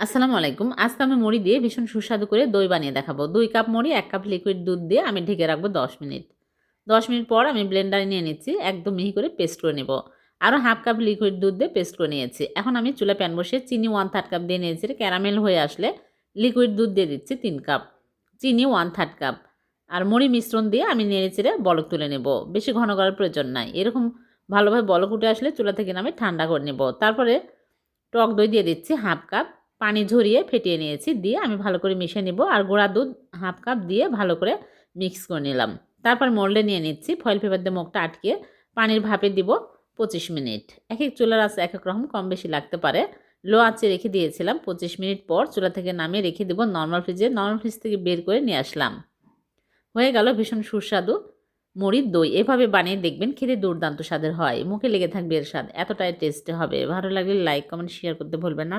আসসালামু আলাইকুম। আজকে আমি মুড়ি দিয়ে ভীষণ সুস্বাদু করে দই বানিয়ে দেখাবো। ২ কাপ মুড়ি, ১ কাপ লিকুইড দুধ দিয়ে আমি ঢেকে রাখবো ১০ মিনিট। ১০ মিনিট পর আমি ব্লেন্ডারে নিয়ে নিচ্ছি। একদম মিহি করে পেস্ট করে নেব। আরও 1/2 কাপ লিকুইড দুধ দিয়ে পেস্ট করে নিয়েছি। এখন আমি চুলায় প্যান বসিয়ে চিনি 1/3 কাপ দিয়ে নিয়েছি। ক্যারামেল হয়ে আসলে লিকুইড দুধ দিয়ে দিচ্ছি ৩ কাপ। চিনি 1/3 কাপ। আর মুড়ি মিশ্রণ দিয়ে আমি নেড়েচেড়ে বলক তুলে নেব। বেশি ঘন করার প্রয়োজন নাই। এরকম ভালোভাবে বলক উঠে আসলে চুলা থেকে নামিয়ে ঠান্ডা করে নেব। তারপরে টক দই দিয়ে দিচ্ছি 1/2 কাপ। পানি ঝরিয়ে ফেটিয়ে নিয়েছি। দিয়ে আমি ভালো করে মিশিয়ে নিব। আর গুঁড়া দুধ 1/2 কাপ দিয়ে ভালো করে মিক্স করে নিলাম। তারপর মোল্ডে নিয়ে নিচ্ছি। ফয়েল পেপার দিয়ে মুখটা আটকিয়ে পানির ভাপে দিব ২৫ মিনিট। একেক চুলার আঁচ একেক রকম, কম বেশি লাগতে পারে। লো আঁচে রেখে দিয়েছিলাম। ২৫ মিনিট পর চুলা থেকে নামিয়ে রেখে দিব নরমাল ফ্রিজে। নরমাল ফ্রিজ থেকে বের করে নিয়ে আসলাম। হয়ে গেল ভীষণ সুস্বাদু মুড়ির দই। এভাবে বানিয়ে দেখবেন, খেতে দুর্দান্ত স্বাদের হয়। মুখে লেগে থাকবে এর স্বাদ। এতটাই টেস্টি হবে। ভালো লাগলে লাইক, কমেন্ট, শেয়ার করতে ভুলবেন না।